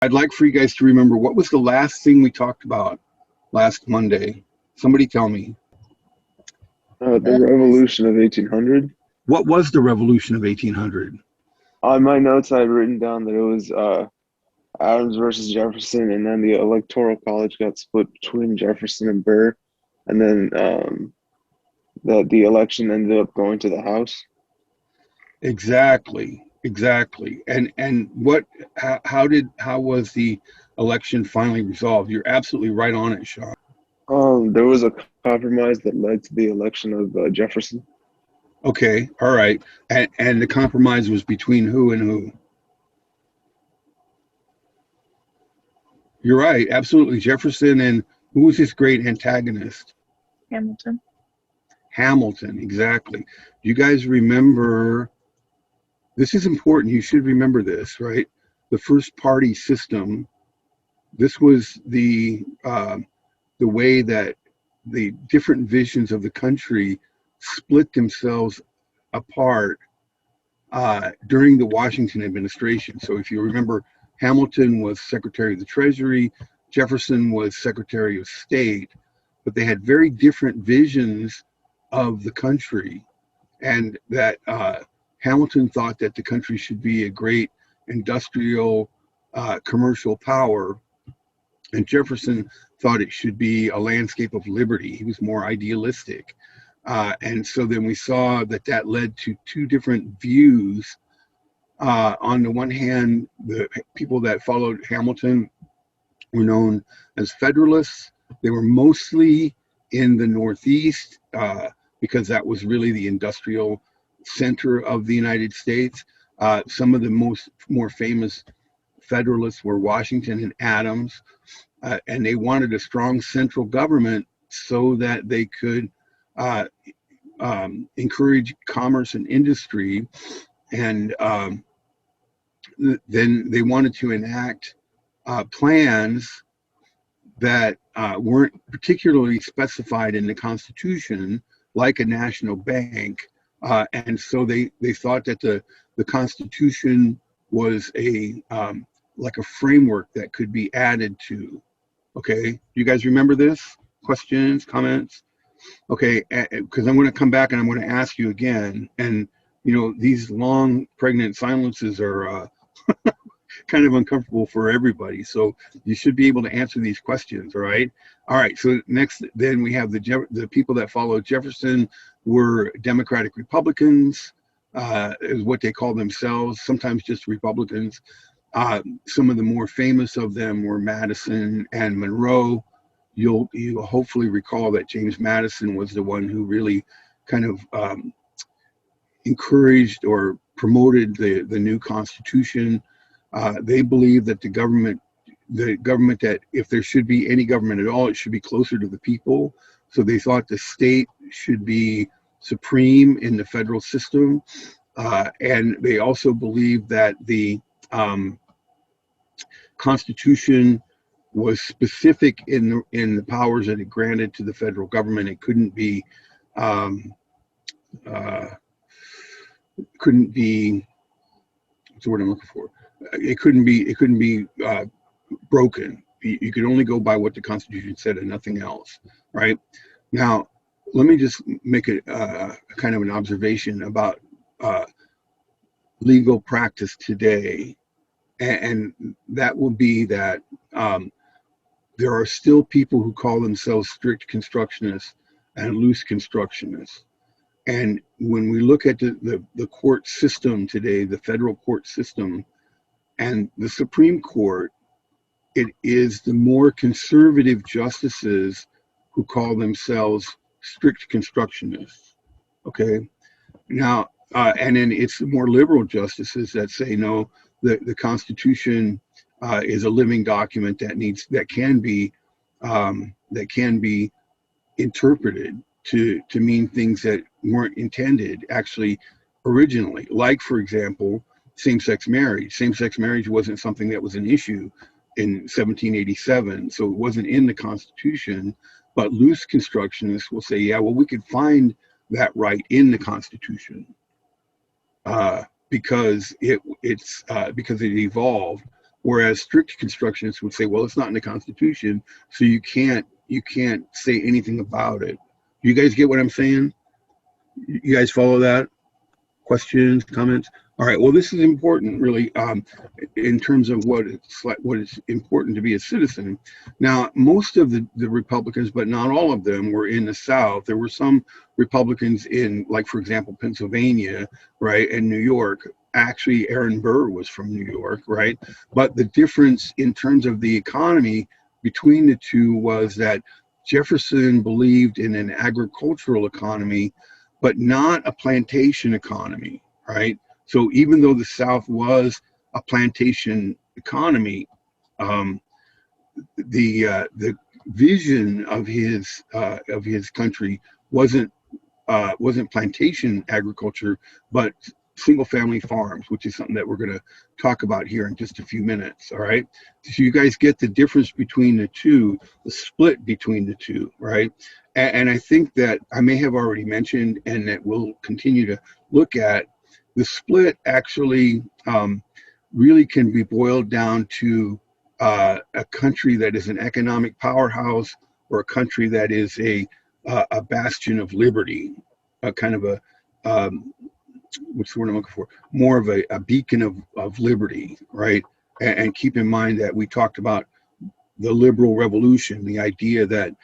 I'd like for you guys to remember, what was the last thing we talked about last Monday? Somebody tell me. The Revolution of 1800. What was the Revolution of 1800? On my notes, I had written down that it was Adams versus Jefferson, and then the Electoral College got split between Jefferson and Burr, and then that the election ended up going to the House. Exactly, exactly. And how was the election finally resolved? You're absolutely right on it, Sean. There was a compromise that led to the election of Jefferson. Okay, all right. And the compromise was between who and who? You're right, absolutely. Jefferson and who was his great antagonist? Hamilton. Hamilton, exactly. Do you guys remember? This is important. You should remember this, right? The first party system. This was the way that the different visions of the country split themselves apart during the Washington administration. So if you remember, Hamilton was Secretary of the Treasury, Jefferson was Secretary of State, but they had very different visions of the country, and that Hamilton thought that the country should be a great industrial commercial power, and Jefferson thought it should be a landscape of liberty. He was more idealistic. And so then we saw that that led to two different views. On the one hand, the people that followed Hamilton were known as Federalists. They were mostly in the Northeast because that was really the industrial center of the United States. Some of the more famous Federalists were Washington and Adams, and they wanted a strong central government so that they could encourage commerce and industry, and then they wanted to enact plans that weren't particularly specified in the Constitution, like a national bank. And so they thought that the Constitution was like a framework that could be added to. Okay, do you guys remember this? Questions, comments? Okay, because I'm going to come back and I'm going to ask you again. And these long pregnant silences are kind of uncomfortable for everybody. So you should be able to answer these questions. All right. All right. So next, then we have the people that followed Jefferson were Democratic Republicans, is what they call themselves. Sometimes just Republicans. Some of the more famous of them were Madison and Monroe. You'll hopefully recall that James Madison was the one who really kind of encouraged or promoted the new Constitution. They believed that the government that if there should be any government at all, it should be closer to the people. So they thought the state should be supreme in the federal system. And they also believed that the Constitution was specific in the powers that it granted to the federal government. It couldn't be what's the word I'm looking for? It couldn't be broken. You could only go by what the Constitution said and nothing else, right? Now, let me just make a kind of an observation about legal practice today, and that will be that there are still people who call themselves strict constructionists and loose constructionists. And when we look at the court system today, the federal court system and the Supreme Court, it is the more conservative justices who call themselves strict constructionists. Okay. Now, and then it's the more liberal justices that say, no, the Constitution is a living document that can be interpreted to mean things that weren't intended actually originally. Like, for example, same-sex marriage. Same-sex marriage wasn't something that was an issue in 1787, so it wasn't in the Constitution. But loose constructionists will say, yeah, well, we could find that right in the Constitution because it evolved. whereas strict constructionists would say, well, it's not in the Constitution, so you can't say anything about it. You guys get what I'm saying? You guys follow that? Questions, comments? All right. Well, this is important, really, in terms of what is important to be a citizen. Now, most of the Republicans, but not all of them, were in the South. There were some Republicans in, like, for example, Pennsylvania, right, and New York. Actually, Aaron Burr was from New York, right? But the difference in terms of the economy between the two was that Jefferson believed in an agricultural economy, but not a plantation economy, right? So even though the South was a plantation economy, um, the vision of his country wasn't wasn't plantation agriculture, but single family farms, which is something that we're going to talk about here in just a few minutes. All right. So you guys get the difference between the two, the split between the two, right? And I think that I may have already mentioned, and that we'll continue to look at, the split actually really can be boiled down to a country that is an economic powerhouse, or a country that is a bastion of liberty, a kind of a what's the word I'm looking for? More of a beacon of liberty, right? And keep in mind that we talked about the liberal revolution, the idea that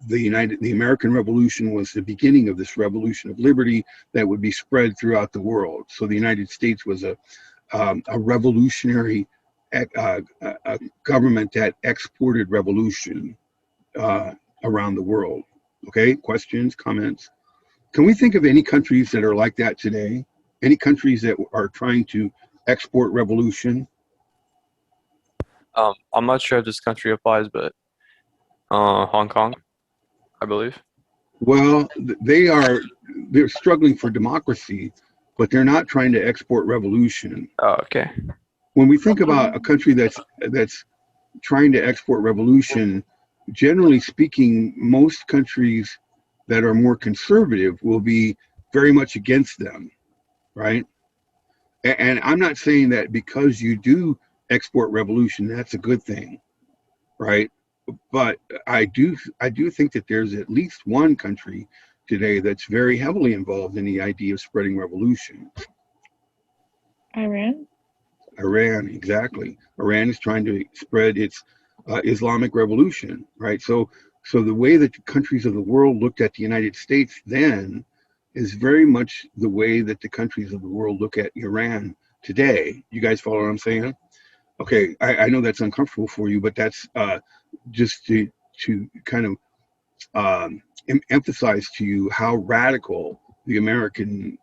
the American Revolution was the beginning of this revolution of liberty that would be spread throughout the world. So the United States was a revolutionary a government that exported revolution around the world. Okay, questions, comments? Can we think of any countries that are like that today? Any countries that are trying to export revolution? I'm not sure if this country applies, but Hong Kong, I believe. Well, they're struggling for democracy, but they're not trying to export revolution. Oh, okay. When we think about a country that's trying to export revolution, generally speaking, most countries that are more conservative will be very much against them, right? And I'm not saying that because you do export revolution, that's a good thing, right? But I do think that there's at least one country today that's very heavily involved in the idea of spreading revolution. Iran? Iran, exactly. Iran is trying to spread its Islamic revolution, right? So the way that the countries of the world looked at the United States then is very much the way that the countries of the world look at Iran today. You guys follow what I'm saying? Okay, I know that's uncomfortable for you, but that's just to kind of emphasize to you how radical the American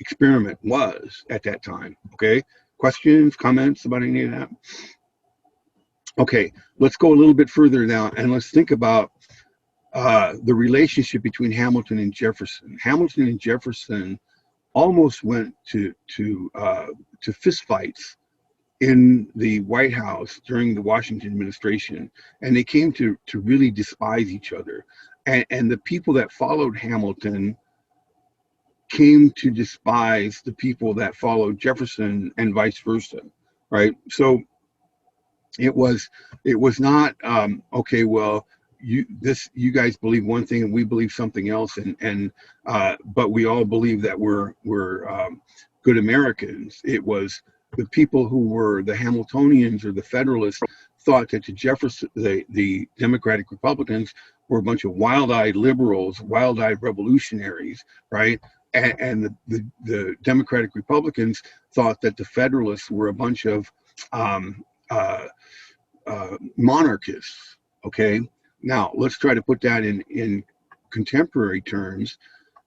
experiment was at that time. Okay, questions, comments about any of that? Okay, let's go a little bit further now, and let's think about the relationship between Hamilton and Jefferson. Hamilton and Jefferson almost went to fistfights in the White House during the Washington administration, and they came to really despise each other. And the people that followed Hamilton came to despise the people that followed Jefferson, and vice versa, right? So it was not okay. Well, you guys believe one thing and we believe something else, and but we all believe that we're good Americans. It was the people who were the Hamiltonians or the Federalists thought that the Democratic Republicans were a bunch of wild-eyed liberals, wild-eyed revolutionaries, right? And the Democratic Republicans thought that the Federalists were a bunch of um, monarchists. Okay, now let's try to put that in contemporary terms.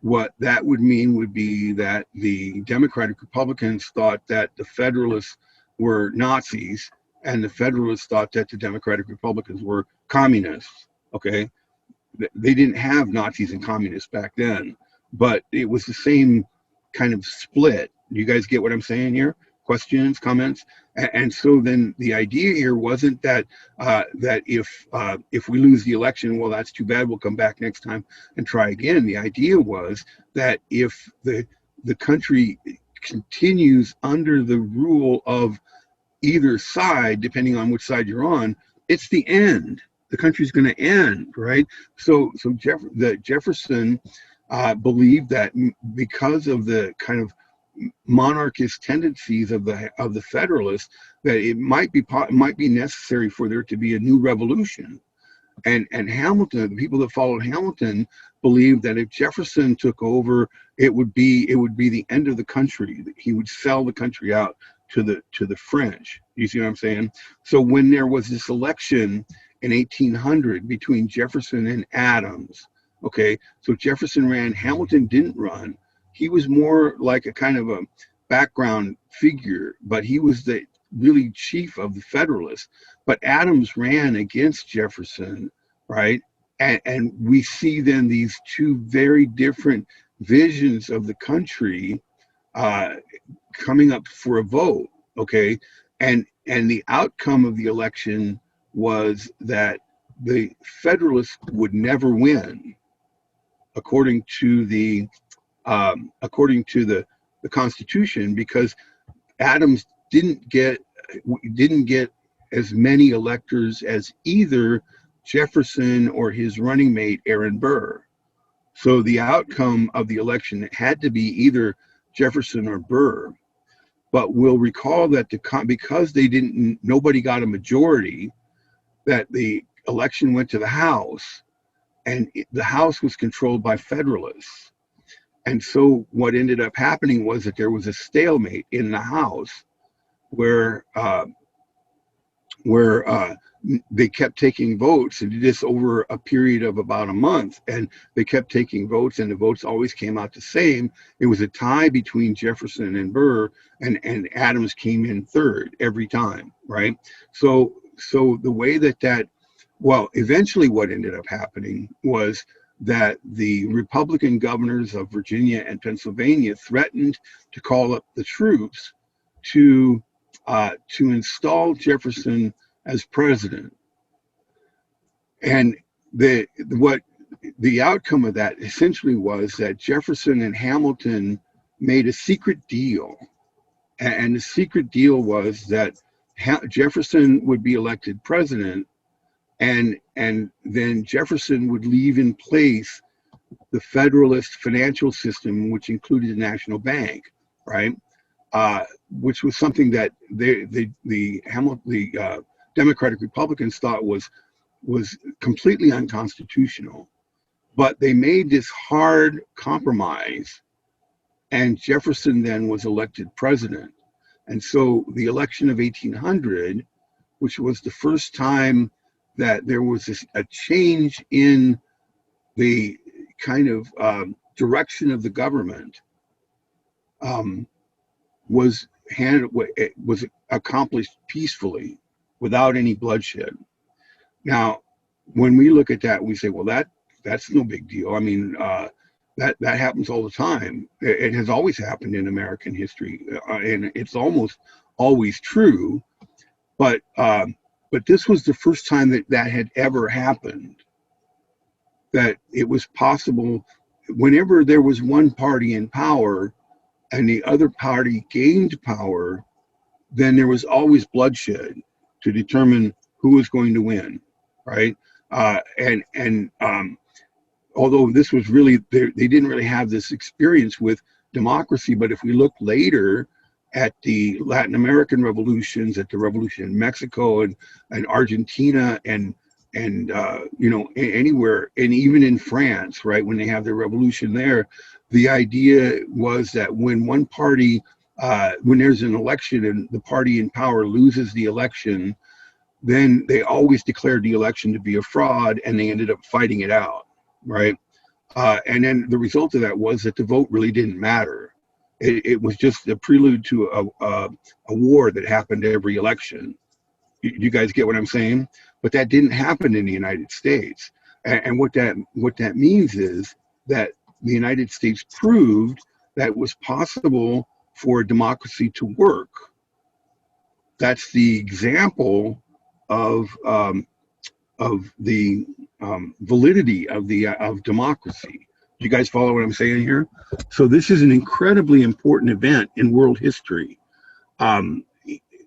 What that would mean would be that the Democratic Republicans thought that the Federalists were Nazis, and the Federalists thought that the Democratic Republicans were communists. Okay, they didn't have Nazis and communists back then, but it was the same kind of split. You guys get what I'm saying here? Questions, comments? And so then the idea here wasn't that that if we lose the election, well, that's too bad. We'll come back next time and try again. The idea was that if the country continues under the rule of either side, depending on which side you're on, it's the end. The country's going to end, right? So Jefferson believed that because of the kind of monarchist tendencies of the Federalists, that it might be necessary for there to be a new revolution. And Hamilton, the people that followed Hamilton, believed that if Jefferson took over, it would be the end of the country. He would sell the country out to the French. You see what I'm saying? So when there was this election in 1800 between Jefferson and Adams, okay, so Jefferson ran, Hamilton didn't run. He was more like a kind of a background figure, but he was the really chief of the Federalists. But Adams ran against Jefferson, right? And we see then these two very different visions of the country coming up for a vote, okay? And the outcome of the election was that the Federalists would never win, according to the Constitution, because Adams didn't get as many electors as either Jefferson or his running mate Aaron Burr. So the outcome of the election had to be either Jefferson or Burr. But we'll recall that because nobody got a majority, that the election went to the House, and the House was controlled by Federalists. And so what ended up happening was that there was a stalemate in the House where they kept taking votes, and this over a period of about a month, and they kept taking votes, and the votes always came out the same. It was a tie between Jefferson and Burr, and Adams came in third every time, right? So the way eventually what ended up happening was that the Republican governors of Virginia and Pennsylvania threatened to call up the troops to install Jefferson as president. And the outcome of that essentially was that Jefferson and Hamilton made a secret deal. And the secret deal was that Jefferson would be elected president, and then Jefferson would leave in place the Federalist financial system, which included the National Bank, right? Which was something that the Democratic Republicans thought was completely unconstitutional. But they made this hard compromise, and Jefferson then was elected president. And so the election of 1800, which was the first time that there was a change in the kind of direction of the government, was accomplished peacefully without any bloodshed. Now, when we look at that, we say, well, that's no big deal. I mean, that happens all the time. It has always happened in American history, and it's almost always true. But this was the first time that had ever happened, that it was possible whenever there was one party in power and the other party gained power, then there was always bloodshed to determine who was going to win, right? Although this was really, they didn't really have this experience with democracy, but if we look later at the Latin American revolutions, at the revolution in Mexico and Argentina and anywhere, and even in France, right, when they have their revolution there, the idea was that when one party, when there's an election and the party in power loses the election, then they always declared the election to be a fraud, and they ended up fighting it out, right? And then the result of that was that the vote really didn't matter. It was just a prelude to a war that happened every election. You guys get what I'm saying? But that didn't happen in the United States. And what that means is that the United States proved that it was possible for a democracy to work. That's the example of the validity of democracy. Do you guys follow what I'm saying here? So this is an incredibly important event in world history.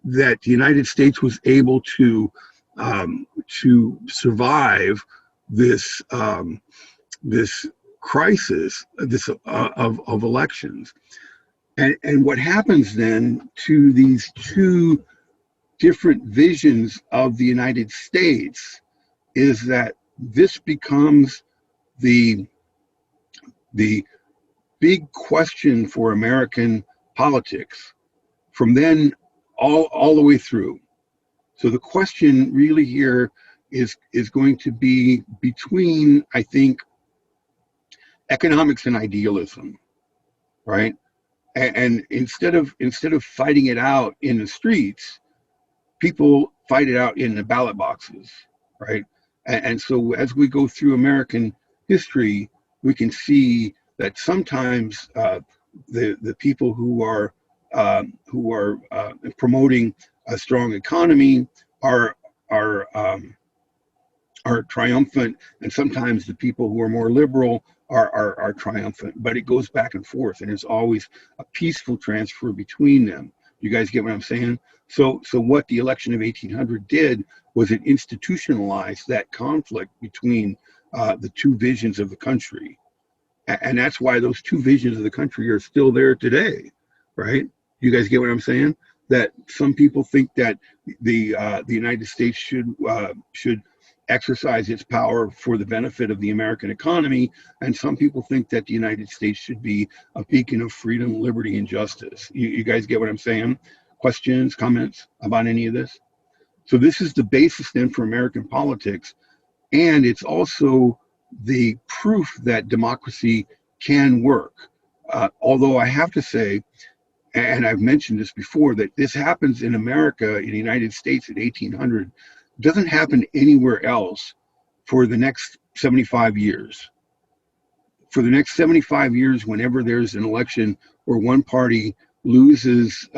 that the United States was able to survive this this crisis, this of elections. And what happens then to these two different visions of the United States is that this becomes the the big question for American politics from then all the way through. So the question really here is going to be between, I think, economics and idealism, right? And instead of fighting it out in the streets, people fight it out in the ballot boxes, right? And so as we go through American history, we can see that sometimes the people who are promoting a strong economy are are um, are triumphant, and sometimes the people who are more liberal are triumphant. But it goes back and forth, and there's always a peaceful transfer between them. You guys get what I'm saying? So what the election of 1800 did was it institutionalized that conflict between the two visions of the country, and that's why those two visions of the country are still there today, right? You guys get what I'm saying? That some people think that the United States should exercise its power for the benefit of the American economy, and some people think that the United States should be a beacon of freedom, liberty, and justice. You guys get what I'm saying? Questions, comments about any of this? So this is the basis then for American politics, and it's also the proof that democracy can work. Although I have to say, and I've mentioned this before, that this happens in America, in the United States in 1800, doesn't happen anywhere else for the next 75 years. For the next 75 years, whenever there's an election where one party loses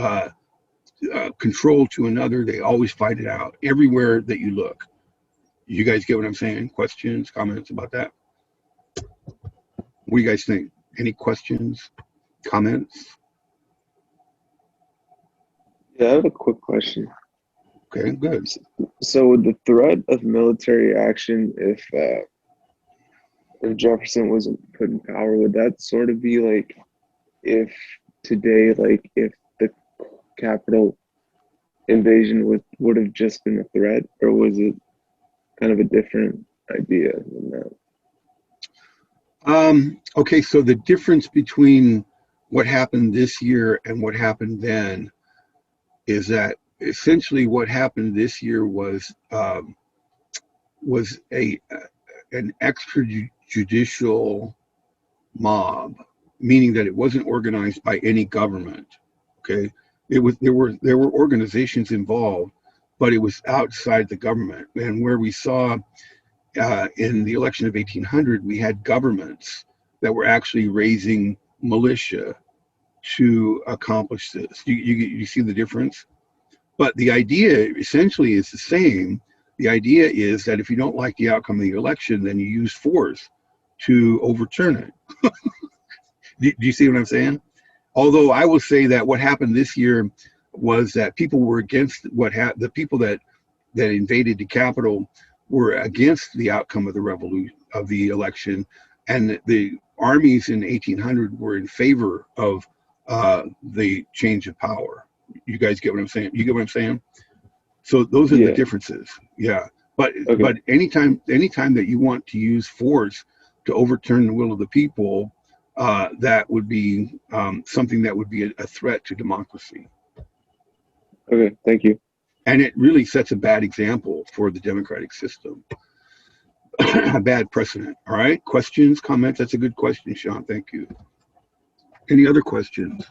control to another, they always fight it out everywhere that you look. You guys get what I'm saying? Questions, comments about that? What do you guys think? Any questions, comments? Yeah, I have a quick question. Okay, good. So, would the threat of military action, if Jefferson wasn't put in power, would that sort of be like if today, like if the Capitol invasion would have just been a threat, or was it kind of a different idea than that? Okay, so the difference between what happened this year and what happened then is that essentially what happened this year was an extrajudicial mob, meaning that it wasn't organized by any government. Okay, it was there were organizations involved, but it was outside the government. And where we saw in the election of 1800, we had governments that were actually raising militia to accomplish this. You see the difference? But the idea essentially is the same. The idea is that if you don't like the outcome of the election, then you use force to overturn it. Do you see what I'm saying? Although I will say that what happened this year was that people were against the people that invaded the Capitol were against the outcome of the revolution of the election, and the armies in 1800 were in favor of the change of power. You guys get what I'm saying? You get what I'm saying? So those are the Yeah. differences. Yeah. But Okay. but anytime that you want to use force to overturn the will of the people, that would be something that would be a threat to democracy. Okay. Thank you. And it really sets a bad example for the democratic system. A bad precedent. All right. Questions, comments? That's a good question, Sean. Thank you. Any other questions?